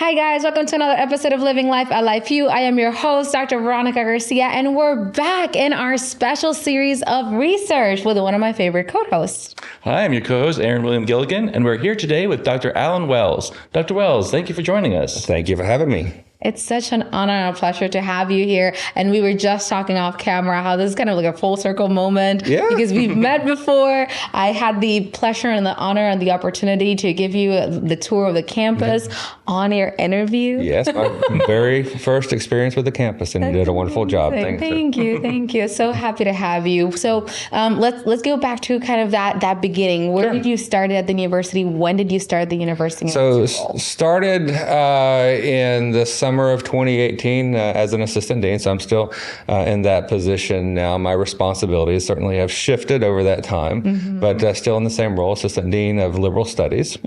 Hi guys, welcome to another episode of Living Life at Life U. I am your host, Dr. Veronica Garcia, and we're back in our special series of research with one of my favorite co-hosts. Hi, I'm your co-host, Erin Gilligan, and we're here today with Dr. Alan Wells. Dr. Wells, thank you for joining us. Thank you for having me. It's such an honor and a pleasure to have you here. And we were just talking off camera how this is kind of like a full circle moment because we've met before. I had the pleasure and the honor and the opportunity to give you the tour of the campus on your interview. Yes, my very first experience with the campus, and you did a wonderful job. Thank you. So happy to have you. So let's go back to kind of that beginning. Where did you start at the university? When did you start the university? So started in the summer of 2018 as an assistant dean. So I'm still in that position now. My responsibilities certainly have shifted over that time, but still in the same role, assistant dean of liberal studies.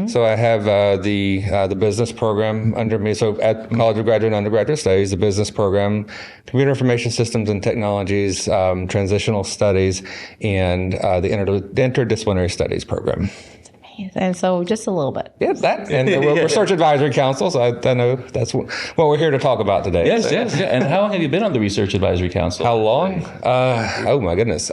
So I have the business program under me. So at College of Graduate and Undergraduate Studies, the business program, computer information systems and technologies, transitional studies, and the interdisciplinary studies program. And so just a little bit. Yeah, that. And the Research Advisory Council, so I know that's what we're here to talk about today. Yes. And how long have you been on the Research Advisory Council? How long? Oh, my goodness.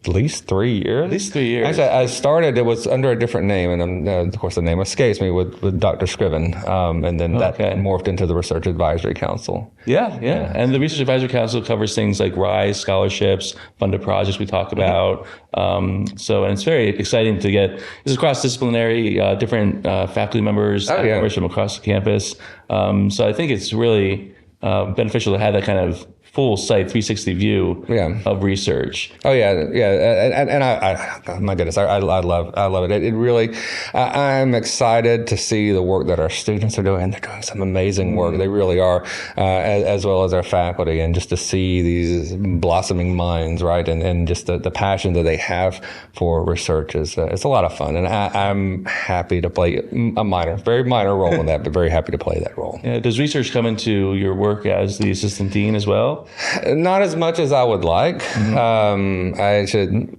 At least 3 years. At least 3 years. Actually, I started, it was under a different name, and of course the name escapes me, with Dr. Scriven, and then that morphed into the Research Advisory Council. Yeah. And the Research Advisory Council covers things like RISE, scholarships, funded projects we talk about. And it's very exciting to get, this is cross-disciplinary, different faculty members, members from across the campus. So I think it's really beneficial to have that kind of full site 360 view of research. Oh yeah. And I my goodness, I love it. It really, I'm excited to see the work that our students are doing. They're doing some amazing work. They really are, as well as our faculty, and just to see these blossoming minds, right, and just the passion that they have for research is it's a lot of fun. And I'm happy to play a very minor role in that, but very happy to play that role. Yeah. Does research come into your work as the assistant dean as well? Not as much as I would like. I should.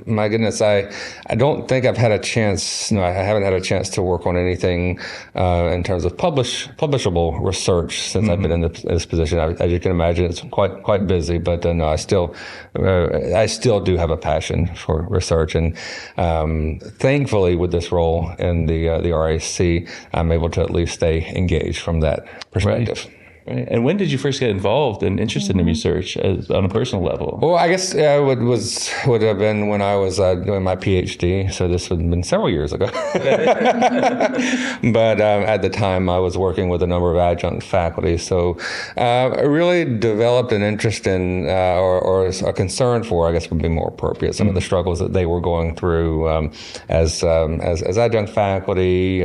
My goodness, I don't think I've had a chance. No, I haven't had a chance to work on anything in terms of publishable research since I've been in this position. As you can imagine, it's quite busy. But no, I still do have a passion for research, and thankfully, with this role in the RAC, I'm able to at least stay engaged from that perspective. Right. And when did you first get involved and interested in research on a personal level? Well, I guess would have been when I was doing my PhD. So this would have been several years ago. But at the time, I was working with a number of adjunct faculty. So I really developed an interest in, or a concern for, I guess would be more appropriate, some of the struggles that they were going through as adjunct faculty,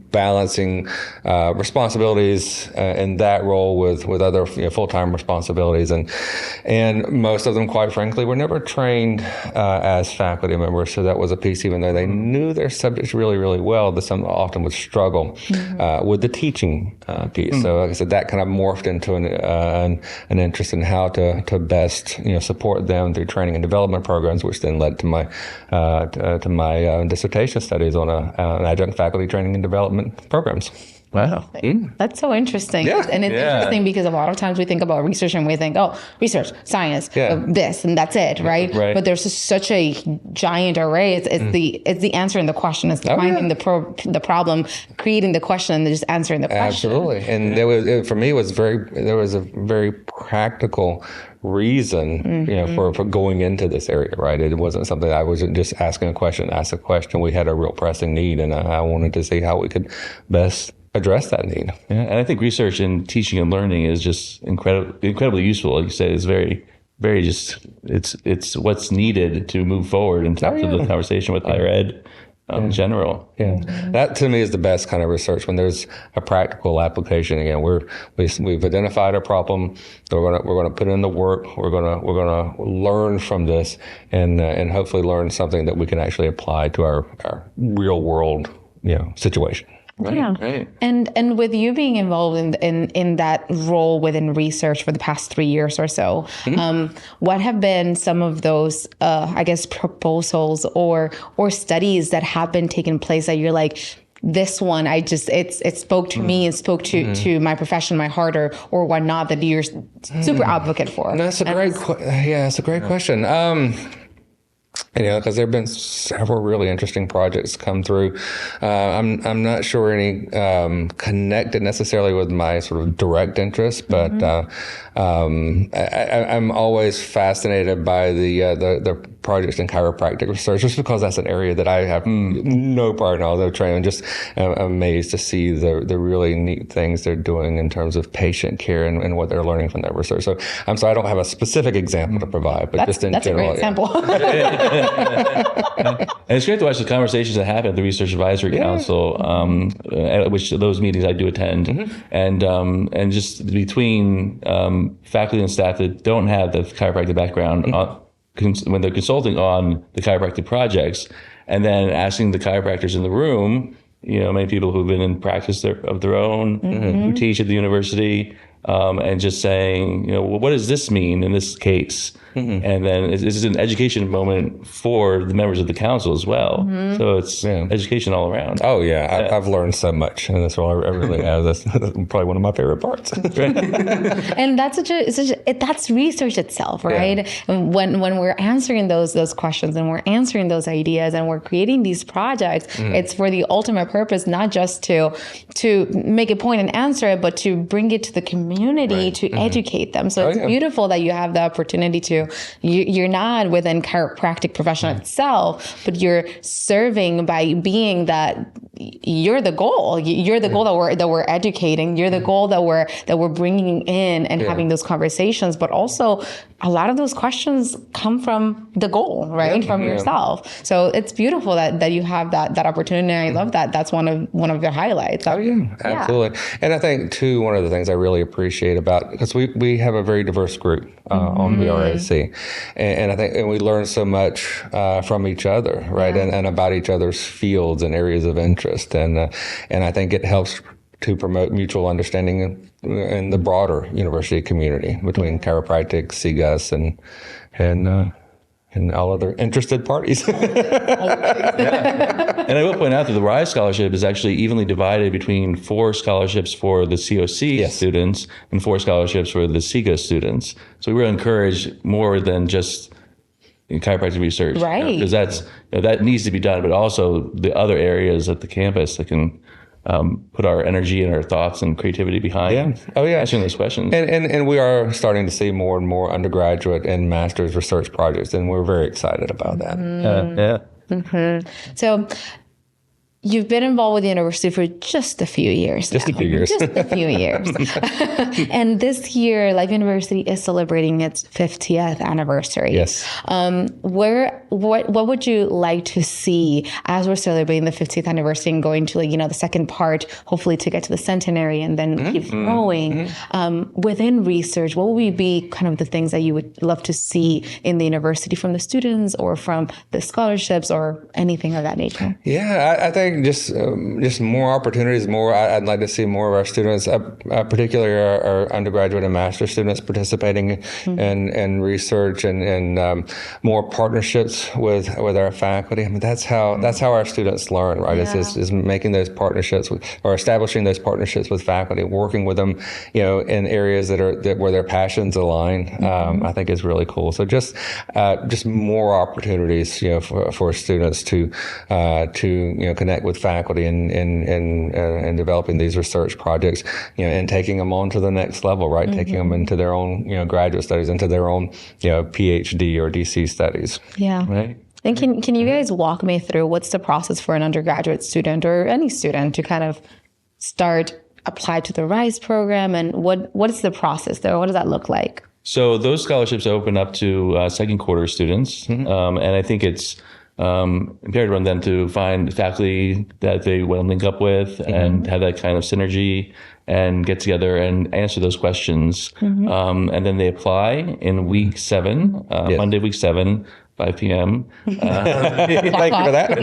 balancing responsibilities in that role with other full-time responsibilities, and most of them, quite frankly, were never trained as faculty members. So that was a piece. Even though they knew their subjects really, really well, some often would struggle with the teaching piece. So, like I said, that kind of morphed into an interest in how to best support them through training and development programs, which then led to my dissertation studies on an adjunct faculty training and development programs. Wow. That's so interesting. Yeah. And it's interesting because a lot of times we think about research and we think, research, science, this, and that's it, right? But there's such a giant array. It's the answer in the question. It's finding the problem, creating the question, and then just answering the question. Absolutely. And for me, there was a very practical reason, for going into this area, right? It wasn't something I wasn't just asking a question. We had a real pressing need, and I wanted to see how we could best address that need. Yeah, and I think research and teaching and learning is just incredibly useful. Like you said, it's very, very it's what's needed to move forward in terms of the conversation with higher ed in general. Yeah, that to me is the best kind of research, when there's a practical application. Again, we've identified a problem. We're going to put in the work. We're going to learn from this, and hopefully learn something that we can actually apply to our real world situation. Right. And with you being involved in that role within research for the past 3 years or so, what have been some of those, proposals or studies that have been taking place that you're like, this one, it spoke to me and spoke to my profession, my heart, or whatnot, that you're super advocate for? That's a great question. Because there have been several really interesting projects come through. I'm not sure any connected necessarily with my sort of direct interest, but I'm always fascinated by the projects in chiropractic research, just because that's an area that I have no prior knowledge of training. I'm just amazed to see the really neat things they're doing in terms of patient care and what they're learning from that research. So I'm sorry, I don't have a specific example to provide, but just in general. That's a great example. And it's great to watch the conversations that happen at the Research Advisory Council, at which those meetings I do attend, and just between faculty and staff that don't have the chiropractic background when they're consulting on the chiropractic projects, and then asking the chiropractors in the room, many people who've been in practice of their own, who teach at the university, and just saying, well, what does this mean in this case? And then it's an education moment for the members of the council as well. So it's education all around. Oh yeah, I've learned so much in this role. I really have. That's probably one of my favorite parts. And that's that's research itself, right? Yeah. And when we're answering those questions and we're answering those ideas and we're creating these projects, it's for the ultimate purpose, not just to make a point and answer it, but to bring it to the community, to educate them. So it's beautiful that you have the opportunity to. You're not within chiropractic profession itself, but you're serving by being that you're the goal. You're the goal that we're educating. You're the goal that we're bringing in and having those conversations. But also, a lot of those questions come from the goal, right? From yourself. So it's beautiful that you have that opportunity. And I love that. That's one of your highlights. Absolutely. And I think too, one of the things I really appreciate about, because we have a very diverse group on VRAC, and I think we learn so much from each other, right? And about each other's fields and areas of interest, and I think it helps to promote mutual understanding in the broader university community between chiropractic, CGUS, and all other interested parties. And I will point out that the RISE scholarship is actually evenly divided between 4 scholarships for the COC students and 4 scholarships for the CGUS students. So we really encourage more than just chiropractic research, right? Because that needs to be done, but also the other areas at the campus that can put our energy and our thoughts and creativity behind answering those questions. And we are starting to see more and more undergraduate and master's research projects, and we're very excited about that. So you've been involved with the university for just a few years. Just a few years. And this year, Life University is celebrating its 50th anniversary. Yes. What would you like to see as we're celebrating the 50th anniversary and going to the second part, hopefully to get to the centenary and then keep growing? Within research, what would be kind of the things that you would love to see in the university from the students or from the scholarships or anything of that nature? Yeah, I think just more opportunities. I'd like to see more of our students, particularly our undergraduate and master's students, participating in research and more partnerships with our faculty. I mean, that's how our students learn, right? Yeah. Is making those partnerships or establishing those partnerships with faculty, working with them, in areas where their passions align. I think is really cool. So just more opportunities, for students to connect with faculty and developing these research projects, and taking them on to the next level, right? Taking them into their own, graduate studies, into their own, PhD or DC studies. Yeah. Right. And can you guys walk me through what's the process for an undergraduate student or any student to kind of apply to the RISE program, and what is the process there? What does that look like? So those scholarships open up to second quarter students, and I think it's imperative on them to find faculty that they want to link up with and have that kind of synergy and get together and answer those questions. And then they apply in week 7, Monday, week 7, 5 p.m. Thank you for that.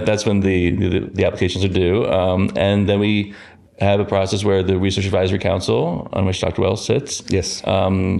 That's when the applications are due. And then we have a process where the Research Advisory Council, on which Dr. Wells sits, yes,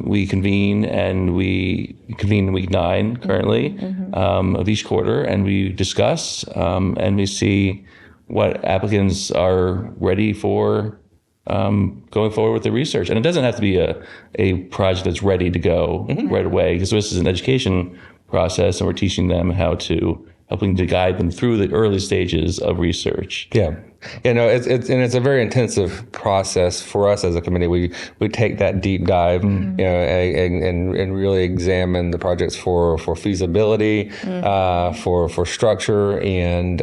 we convene, and we convene in week 9 currently of each quarter, and we discuss and we see what applicants are ready for going forward with the research. And it doesn't have to be a project that's ready to go right away, because this is an education process, and we're teaching them helping to guide them through the early stages of research. Yeah. It's a very intensive process for us as a committee. We take that deep dive, and really examine the projects for feasibility, for structure, and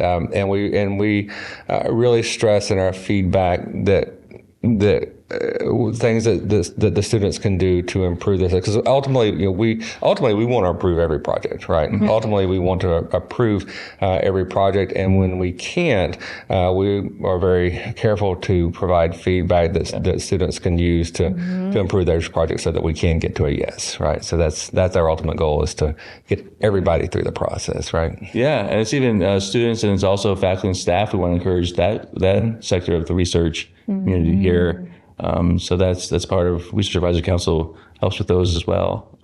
we really stress in our feedback that things that the students can do to improve this, because ultimately we want to approve every project, right? Ultimately we want to approve every project, and when we can't, we are very careful to provide feedback that students can use to improve those projects, so that we can get to a yes, right? So that's our ultimate goal, is to get everybody through the process, right? Yeah, and it's even students, and it's also faculty and staff. We want to encourage that sector of the research community here. So that's part of Research Advisory Council, helps with those as well.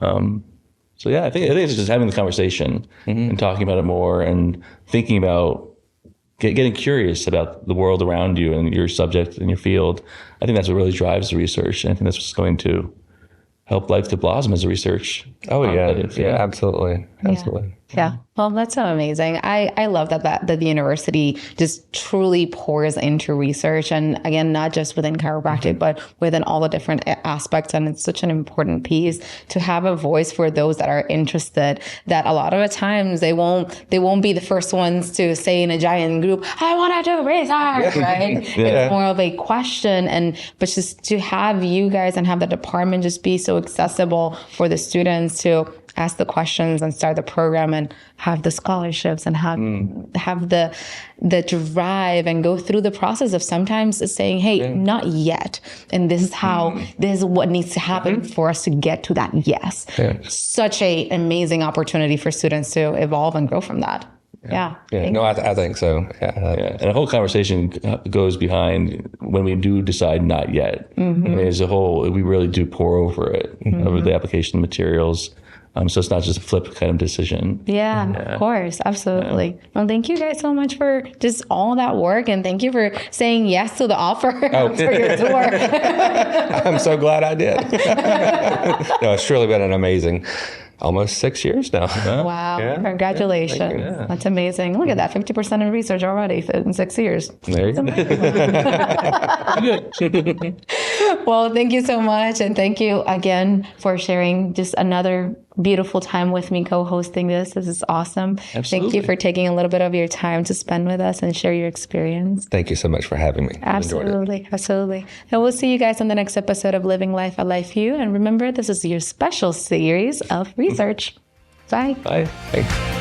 So yeah, I think it's just having the conversation and talking about it more, and thinking about getting curious about the world around you and your subject and your field. I think that's what really drives the research, and I think that's what's going to help life to blossom as a research. Oh yeah, absolutely. Yeah. Well, that's so amazing. I love that the university just truly pours into research, and again, not just within chiropractic, but within all the different aspects. And it's such an important piece to have a voice for those that are interested, that a lot of the times they won't be the first ones to say in a giant group, I want to do research, right? It's more of a question, but just to have you guys and have the department just be so accessible for the students to ask the questions and start the program, and have the scholarships, and have the drive, and go through the process of sometimes saying, hey, not yet, and this is what needs to happen for us to get to that yes. Such a amazing opportunity for students to evolve and grow from that. Yeah. No, I think so. And a whole conversation goes behind when we do decide not yet. I mean, as a whole, we really do pour over it, over the application materials. So it's not just a flip kind of decision. Yeah, of course. Absolutely. Well, thank you guys so much for just all that work. And thank you for saying yes to the offer for your tour. I'm so glad I did. No, it's truly been an amazing almost 6 years now. Wow. Congratulations. That's amazing. Look at that. 50% in research already in 6 years. There you go. Well, thank you so much. And thank you again for sharing just another beautiful time with me co-hosting this. This is awesome. Absolutely. Thank you for taking a little bit of your time to spend with us and share your experience. Thank you so much for having me. Absolutely. Absolutely. And we'll see you guys on the next episode of Living Life a Life View. And remember, this is your special series of research. Bye. Bye. Bye.